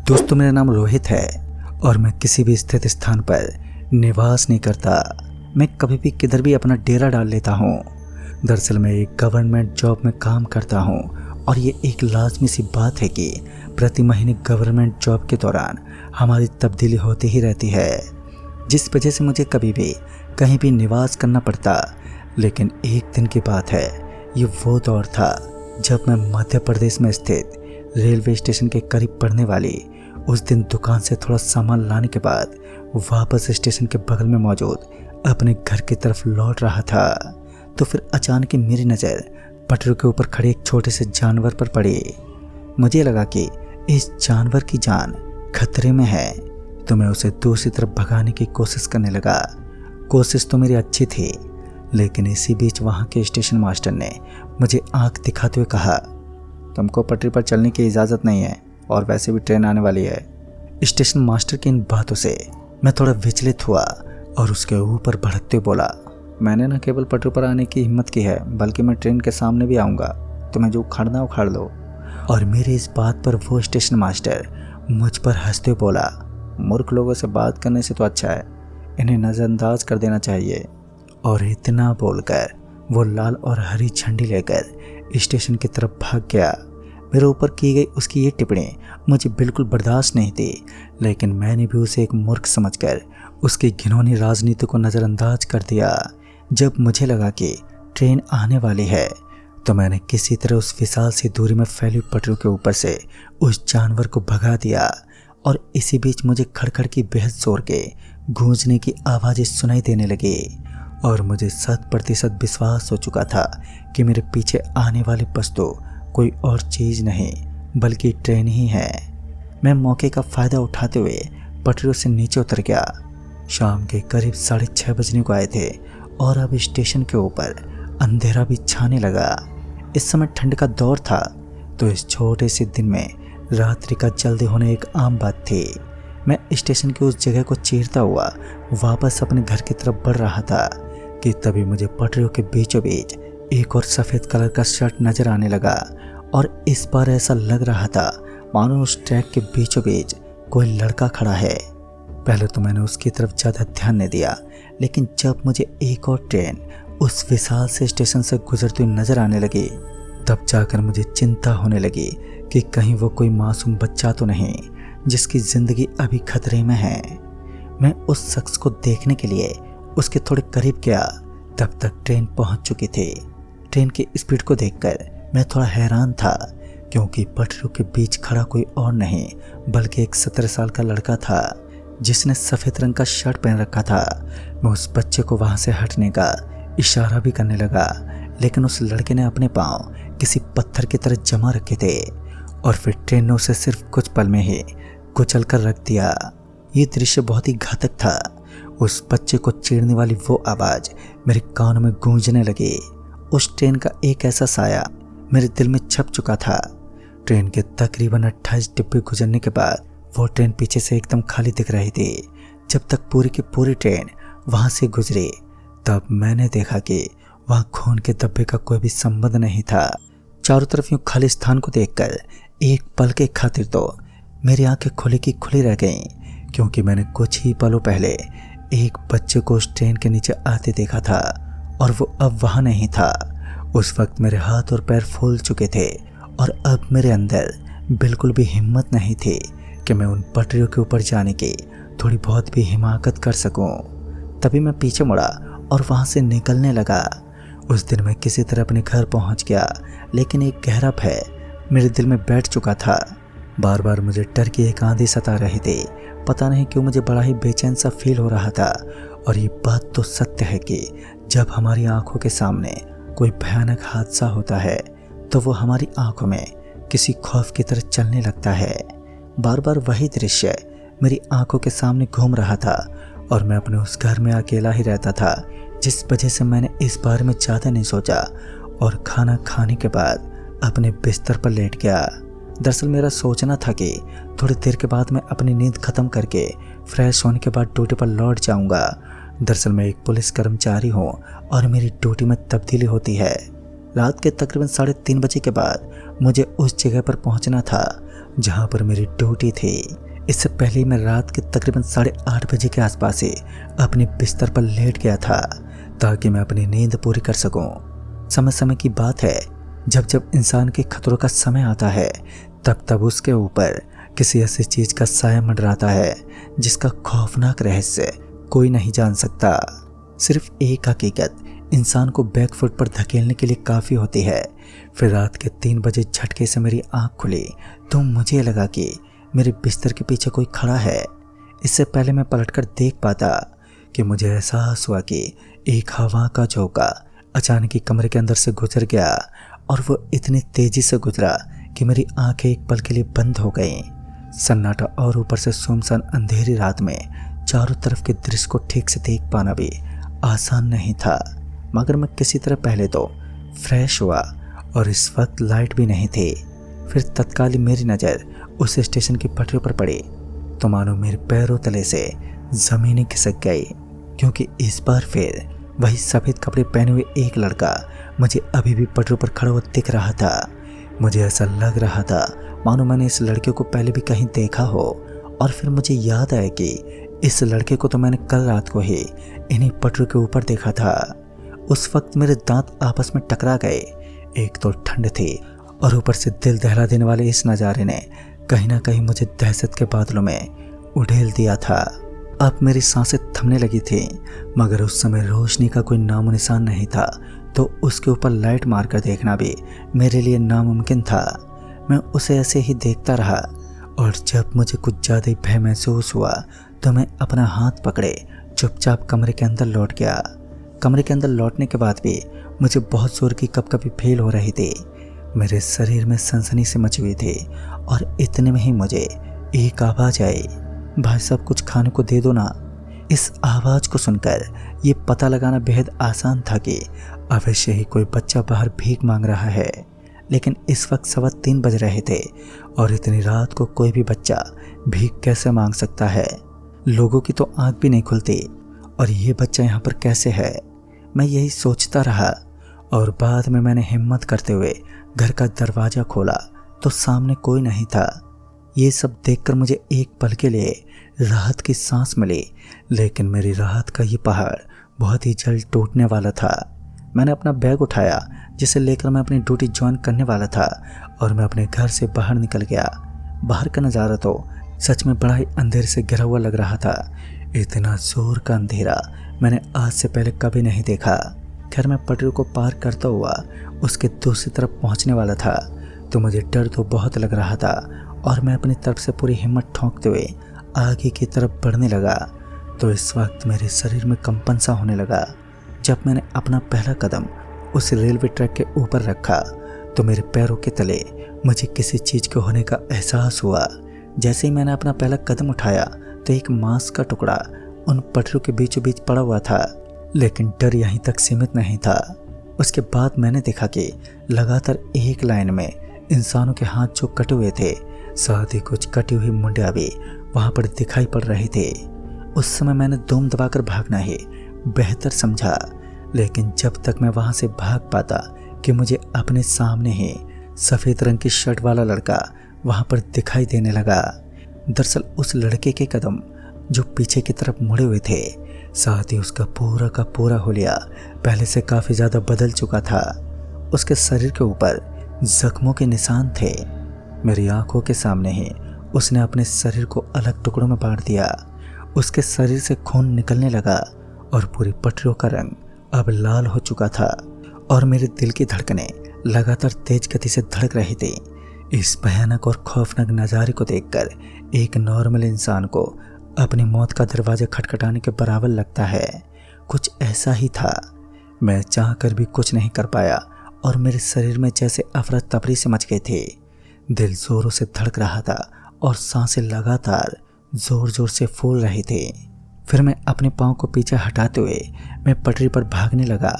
दोस्तों, मेरा नाम रोहित है और मैं किसी भी स्थित स्थान पर निवास नहीं करता। मैं कभी भी किधर भी अपना डेरा डाल लेता हूँ। दरअसल मैं एक गवर्नमेंट जॉब में काम करता हूँ और ये एक लाजमी सी बात है कि प्रति महीने गवर्नमेंट जॉब के दौरान हमारी तब्दीली होती ही रहती है, जिस वजह से मुझे कभी भी कहीं भी निवास करना पड़ता। लेकिन एक दिन की बात है, ये वो दौर था जब मैं मध्य प्रदेश में स्थित रेलवे स्टेशन के करीब पड़ने वाली उस दिन दुकान से थोड़ा सामान लाने के बाद वापस स्टेशन के बगल में मौजूद अपने घर की तरफ लौट रहा था। तो फिर अचानक ही मेरी नज़र पटरी के ऊपर खड़े एक छोटे से जानवर पर पड़ी। मुझे लगा कि इस जानवर की जान खतरे में है, तो मैं उसे दूसरी तरफ भगाने की कोशिश करने लगा। कोशिश तो मेरी अच्छी थी, लेकिन इसी बीच वहाँ के स्टेशन मास्टर ने मुझे आंख दिखाते हुए कहा, तुमको पटरी पर चलने की इजाज़त नहीं है और वैसे भी ट्रेन आने वाली है। स्टेशन मास्टर की इन बातों से मैं थोड़ा विचलित हुआ और उसके ऊपर भड़कते बोला, मैंने न केवल पटरी पर आने की हिम्मत की है, बल्कि मैं ट्रेन के सामने भी आऊँगा। तुम्हें जो उखाड़ना उखाड़ लो। और मेरे इस बात पर वो स्टेशन मास्टर मुझ पर हंसते बोला, मूर्ख लोगों से बात करने से तो अच्छा है इन्हें नज़रअंदाज कर देना चाहिए। और इतना बोलकर वो लाल और हरी झंडी लेकर स्टेशन की तरफ भाग गया। मेरे ऊपर की गई उसकी ये टिप्पणी मुझे बिल्कुल बर्दाश्त नहीं थी, लेकिन मैंने भी उसे एक मूर्ख समझकर उसकी घिनौनी राजनीति को नज़रअंदाज कर दिया। जब मुझे लगा कि ट्रेन आने वाली है, तो मैंने किसी तरह उस विशाल सी दूरी में फैली पटरी के ऊपर से उस जानवर को भगा दिया। और इसी बीच मुझे खड़खड़ की बेहद जोर के गूंजने की आवाज़ें सुनाई देने लगी और मुझे 100% विश्वास हो चुका था कि मेरे पीछे आने वाली बस तो कोई और चीज़ नहीं बल्कि ट्रेन ही है। मैं मौके का फ़ायदा उठाते हुए पटरियों से नीचे उतर गया। शाम के करीब 6:30 बजने को आए थे और अब स्टेशन के ऊपर अंधेरा भी छाने लगा। इस समय ठंड का दौर था, तो इस छोटे से दिन में रात्रि का जल्दी होने एक आम बात थी। मैं स्टेशन की उस जगह को चीरता हुआ वापस अपने घर की तरफ बढ़ रहा था कि तभी मुझे पटरियों के बीचों बीच एक और सफ़ेद कलर का शर्ट नज़र आने लगा। और इस बार ऐसा लग रहा था मानो उस ट्रैक के बीचों बीच कोई लड़का खड़ा है। पहले तो मैंने उसकी तरफ ज़्यादा ध्यान नहीं दिया, लेकिन जब मुझे एक और ट्रेन उस विशाल से स्टेशन से गुजरती हुई नज़र आने लगी, तब जाकर मुझे चिंता होने लगी कि कहीं वो कोई मासूम बच्चा तो नहीं जिसकी ज़िंदगी अभी खतरे में है। मैं उस शख्स को देखने के लिए उसके थोड़े करीब गया, तब तक ट्रेन पहुंच चुकी थी। ट्रेन की स्पीड को देखकर मैं थोड़ा हैरान था, क्योंकि पटरियों के बीच खड़ा कोई और नहीं बल्कि एक 17 साल का लड़का था जिसने सफ़ेद रंग का शर्ट पहन रखा था। मैं उस बच्चे को वहाँ से हटने का इशारा भी करने लगा, लेकिन उस लड़के ने अपने पाँव किसी पत्थर की तरह जमा रखे थे और फिर ट्रेन ने उसे सिर्फ कुछ पल में ही कुचल कर रख दिया। ये दृश्य बहुत ही घातक था। उस बच्चे को चीरने वाली वो आवाज़ मेरे कानों में गूंजने लगी। उस ट्रेन का एक ऐसा साया मेरे दिल में छप चुका था। ट्रेन के तकरीबन 28 डिब्बे गुजरने के बाद वो ट्रेन पीछे से एकदम खाली दिख रही थी। जब तक पूरी की पूरी ट्रेन वहाँ से गुजरी, तब मैंने देखा कि वहाँ खून के धब्बे का कोई भी संबंध नहीं था। चारों तरफ यूँ खाली स्थान को देखकर एक पल के खातिर तो मेरी आंखें खुली की खुली रह गईं, क्योंकि मैंने कुछ ही पलों पहले एक बच्चे को उस ट्रेन के नीचे आते देखा था और वो अब वहाँ नहीं था। उस वक्त मेरे हाथ और पैर फूल चुके थे और अब मेरे अंदर बिल्कुल भी हिम्मत नहीं थी कि मैं उन पटरियों के ऊपर जाने की थोड़ी बहुत भी हिमाकत कर सकूं। तभी मैं पीछे मुड़ा और वहाँ से निकलने लगा। उस दिन मैं किसी तरह अपने घर पहुँच गया, लेकिन एक गहरा भय मेरे दिल में बैठ चुका था। बार बार मुझे डर की एक आंधी सता रही थी। पता नहीं क्यों मुझे बड़ा ही बेचैन सा फील हो रहा था। और ये बात तो सत्य है कि जब हमारी आंखों के सामने कोई भयानक हादसा होता है, तो वो हमारी आंखों में किसी खौफ की तरह चलने लगता है। बार बार वही दृश्य मेरी आंखों के सामने घूम रहा था और मैं अपने उस घर में अकेला ही रहता था, जिस वजह से मैंने इस बारे में ज़्यादा नहीं सोचा और खाना खाने के बाद अपने बिस्तर पर लेट गया। दरअसल मेरा सोचना था कि थोड़ी देर के बाद मैं अपनी नींद ख़त्म करके फ्रेश होने के बाद ड्यूटी पर लौट जाऊंगा। दरअसल मैं एक पुलिस कर्मचारी हूँ और मेरी ड्यूटी में तब्दीली होती है। रात के तकरीबन 3:30 बजे के बाद मुझे उस जगह पर पहुंचना था जहाँ पर मेरी ड्यूटी थी। इससे पहले मैं रात के तकरीबन 8:30 बजे के आसपास से अपने बिस्तर पर लेट गया था ताकि मैं अपनी नींद पूरी कर सकूं। समय समय की बात है, जब जब इंसान के खतरों का समय आता है तब तब उसके ऊपर किसी ऐसी चीज का साया मंडराता है जिसका खौफनाक रहस्य कोई नहीं जान सकता। सिर्फ एक हकीकत इंसान को बैकफुट पर धकेलने के लिए काफ़ी होती है। फिर रात के 3 बजे झटके से मेरी आंख खुली तो मुझे लगा कि मेरे बिस्तर के पीछे कोई खड़ा है। इससे पहले मैं पलटकर देख पाता कि मुझे एहसास हुआ कि एक हवा का झोंका अचानक ही कमरे के अंदर से गुजर गया और वो इतनी तेजी से गुजरा कि मेरी आंखें एक पल के लिए बंद हो गईं। सन्नाटा और ऊपर से सुनसान अंधेरी रात में चारों तरफ के दृश्य को ठीक से देख पाना भी आसान नहीं था, मगर मैं किसी तरह पहले तो फ्रेश हुआ और इस वक्त लाइट भी नहीं थी। फिर तत्काल ही मेरी नज़र उस स्टेशन की पटरियों पर पड़ी तो मानो मेरे पैरों तले से ज़मीन खिसक गई, क्योंकि इस बार फिर वही सफ़ेद कपड़े पहने हुए एक लड़का मुझे अभी भी पटरियों पर खड़ा हुआ दिख रहा था। मुझे ऐसा लग रहा था मानो मैंने इस लड़के को पहले भी कहीं देखा हो, और फिर मुझे याद आया कि इस लड़के को तो मैंने कल रात को ही इन्हीं पटरियों के ऊपर देखा था। उस वक्त मेरे दांत आपस में टकरा गए। एक तो ठंड थी और ऊपर से दिल दहला देने वाले इस नज़ारे ने कहीं ना कहीं मुझे दहशत के बादलों में उड़ेल दिया था। अब मेरी सांसें थमने लगी थी, मगर उस समय रोशनी का कोई नामो निशान नहीं था, तो उसके ऊपर लाइट मारकर देखना भी मेरे लिए नामुमकिन था। मैं उसे ऐसे ही देखता रहा और जब मुझे कुछ ज़्यादा ही भय महसूस हुआ तो मैं अपना हाथ पकड़े चुपचाप कमरे के अंदर लौट गया। कमरे के अंदर लौटने के बाद भी मुझे बहुत जोर की कपकपी फील हो रही थी। मेरे शरीर में सनसनी से मची हुई थी और इतने में ही मुझे एक आवाज़ आई, भाई साहब कुछ खाने को दे दो ना। इस आवाज़ को सुनकर ये पता लगाना बेहद आसान था कि अवश्य ही कोई बच्चा बाहर भीख मांग रहा है, लेकिन इस वक्त 3:15 बज रहे थे और इतनी रात को कोई भी बच्चा भीख कैसे मांग सकता है। लोगों की तो आंख भी नहीं खुलती और ये बच्चा यहाँ पर कैसे है। मैं यही सोचता रहा और बाद में मैंने हिम्मत करते हुए घर का दरवाज़ा खोला तो सामने कोई नहीं था। ये सब देखकर मुझे एक पल के लिए राहत की सांस मिली, लेकिन मेरी राहत का ये पहाड़ बहुत ही जल्द टूटने वाला था। मैंने अपना बैग उठाया जिसे लेकर मैं अपनी ड्यूटी ज्वाइन करने वाला था और मैं अपने घर से बाहर निकल गया। बाहर का नज़ारा तो सच में बड़ा ही अंधेरे से घिरा हुआ लग रहा था। इतना जोर का अंधेरा मैंने आज से पहले कभी नहीं देखा। खैर मैं पटरी को पार करता हुआ उसके दूसरी तरफ पहुंचने वाला था तो मुझे डर तो बहुत लग रहा था और मैं अपनी तरफ से पूरी हिम्मत ठोंकते हुए आगे की तरफ बढ़ने लगा। तो इस वक्त मेरे शरीर में कंपन सा होने लगा। जब मैंने अपना पहला कदम उस रेलवे ट्रैक के ऊपर रखा तो मेरे पैरों के तले मुझे किसी चीज़ के होने का एहसास हुआ। जैसे ही मैंने अपना पहला कदम उठाया तो एक मांस का टुकड़ा उन पटरियों के बीचों बीच पड़ा हुआ था, लेकिन डर यहीं तक सीमित नहीं था। उसके बाद मैंने देखा कि लगातार एक लाइन में इंसानों के हाथ जो कटे हुए थे, साथ ही कुछ कटी हुई मुंडियाँ भी वहाँ पर दिखाई पड़ रही थी। उस समय मैंने दम दबाकर भागना ही बेहतर समझा, लेकिन जब तक मैं वहाँ से भाग पाता कि मुझे अपने सामने ही सफ़ेद रंग की शर्ट वाला लड़का वहाँ पर दिखाई देने लगा। दरअसल उस लड़के के कदम जो पीछे की तरफ मुड़े हुए थे, साथ ही उसका पूरा का पूरा हुलिया पहले से काफ़ी ज़्यादा बदल चुका था। उसके शरीर के ऊपर जख्मों के निशान थे। मेरी आंखों के सामने ही उसने अपने शरीर को अलग टुकड़ों में बांट दिया। उसके शरीर से खून निकलने लगा और पूरी पटरियों का रंग अब लाल हो चुका था और मेरे दिल की धड़कनें लगातार तेज गति से धड़क रही थी। इस भयानक और खौफनाक नज़ारे को देखकर एक नॉर्मल इंसान को अपनी मौत का दरवाज़ा खटखटाने के बराबर लगता है। कुछ ऐसा ही था। मैं चाहकर भी कुछ नहीं कर पाया और मेरे शरीर में जैसे अफरा तफरी से मच गई थी। दिल जोरों से धड़क रहा था और सांसें लगातार जोर जोर से फूल रही थी। फिर मैं अपने पाँव को पीछे हटाते हुए मैं पटरी पर भागने लगा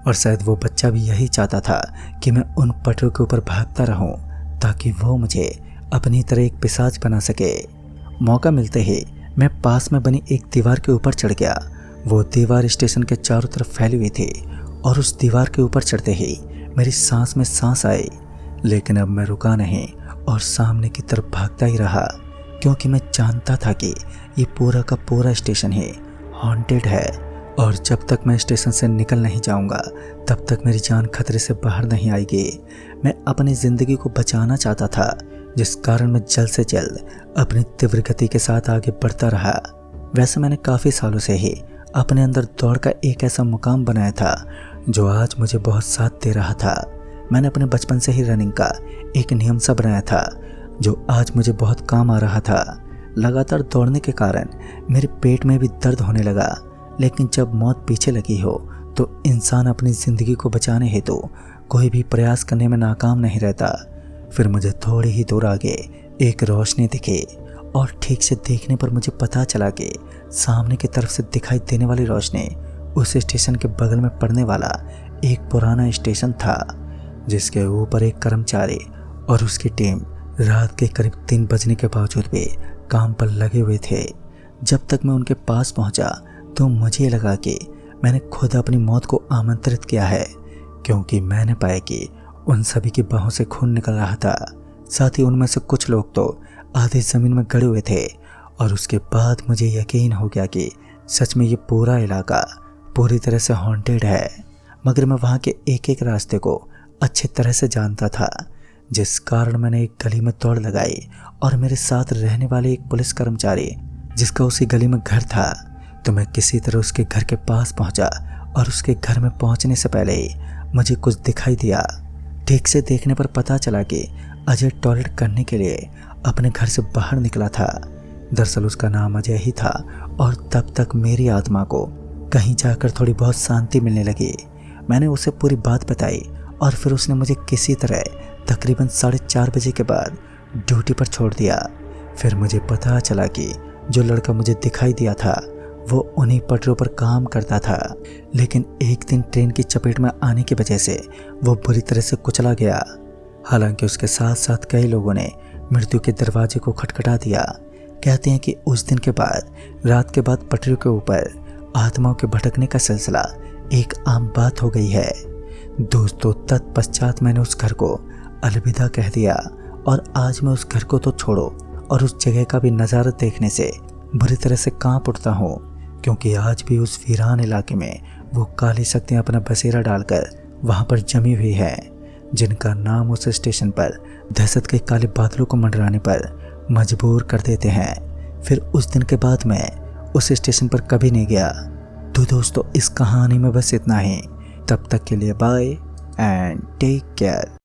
और शायद वो बच्चा भी यही चाहता था कि मैं उन पटरियों के ऊपर भागता रहूं ताकि वो मुझे अपनी तरह एक पिशाच बना सके। मौका मिलते ही मैं पास में बनी एक दीवार के ऊपर चढ़ गया। वो दीवार स्टेशन के चारों तरफ फैली हुई थी और उस दीवार के ऊपर चढ़ते ही मेरी सांस में सांस आई, लेकिन अब मैं रुका नहीं और सामने की तरफ भागता ही रहा, क्योंकि मैं जानता था कि ये पूरा का पूरा स्टेशन ही हॉन्टेड है और जब तक मैं स्टेशन से निकल नहीं जाऊंगा तब तक मेरी जान खतरे से बाहर नहीं आएगी। मैं अपनी ज़िंदगी को बचाना चाहता था, जिस कारण मैं जल्द से जल्द अपनी तीव्र गति के साथ आगे बढ़ता रहा। वैसे मैंने काफ़ी सालों से ही अपने अंदर दौड़ का एक ऐसा मुकाम बनाया था जो आज मुझे बहुत साथ दे रहा था। मैंने अपने बचपन से ही रनिंग का एक नियम सा बनाया था जो आज मुझे बहुत काम आ रहा था। लगातार दौड़ने के कारण मेरे पेट में भी दर्द होने लगा, लेकिन जब मौत पीछे लगी हो तो इंसान अपनी ज़िंदगी को बचाने हेतु कोई भी प्रयास करने में नाकाम नहीं रहता। फिर मुझे थोड़ी ही दूर आगे एक रोशनी दिखी और ठीक से देखने पर मुझे पता चला कि सामने की तरफ से दिखाई देने वाली रोशनी उस स्टेशन के बगल में पड़ने वाला एक पुराना स्टेशन था, जिसके ऊपर एक कर्मचारी और उसकी टीम रात के करीब 3 बजने के बावजूद भी काम पर लगे हुए थे। जब तक मैं उनके पास पहुंचा तो मुझे लगा कि मैंने खुद अपनी मौत को आमंत्रित किया है, क्योंकि मैंने पाया कि उन सभी की बाहों से खून निकल रहा था। साथ ही उनमें से कुछ लोग तो आधे ज़मीन में गड़े हुए थे और उसके बाद मुझे यकीन हो गया कि सच में ये पूरा इलाका पूरी तरह से हॉन्टेड है। मगर मैं वहाँ के एक एक रास्ते को अच्छी तरह से जानता था, जिस कारण मैंने एक गली में दौड़ लगाई और मेरे साथ रहने वाले एक पुलिस कर्मचारी जिसका उसी गली में घर था, तो मैं किसी तरह उसके घर के पास पहुंचा और उसके घर में पहुंचने से पहले ही मुझे कुछ दिखाई दिया। ठीक से देखने पर पता चला कि अजय टॉयलेट करने के लिए अपने घर से बाहर निकला था। दरअसल उसका नाम अजय ही था और तब तक मेरी आत्मा को कहीं जाकर थोड़ी बहुत शांति मिलने लगी। मैंने उसे पूरी बात बताई और फिर उसने मुझे किसी तरह तकरीबन 4:30 बजे के बाद ड्यूटी पर छोड़ दिया। फिर मुझे पता चला कि जो लड़का मुझे दिखाई दिया था वो उन्हीं पटरियों पर काम करता था, लेकिन एक दिन ट्रेन की चपेट में आने की वजह से वो बुरी तरह से कुचला गया। हालांकि उसके साथ साथ कई लोगों ने मृत्यु के दरवाजे को खटखटा दिया। कहते हैं कि उस दिन के बाद रात के बाद पटरियों के ऊपर आत्माओं के भटकने का सिलसिला एक आम बात हो गई है। दोस्तों, तत्पश्चात मैंने उस घर को अलविदा कह दिया और आज मैं उस घर को तो छोड़ो और उस जगह का भी नज़ारा देखने से बुरी तरह से कांप उठता हूँ, क्योंकि आज भी उस वीरान इलाके में वो काली शक्तियाँ अपना बसेरा डालकर वहाँ पर जमी हुई है, जिनका नाम उस स्टेशन पर दहशत के काले बादलों को मंडराने पर मजबूर कर देते हैं। फिर उस दिन के बाद मैं उस स्टेशन पर कभी नहीं गया। तो दोस्तों, इस कहानी में बस इतना ही। तब तक के लिए बाय एंड टेक केयर।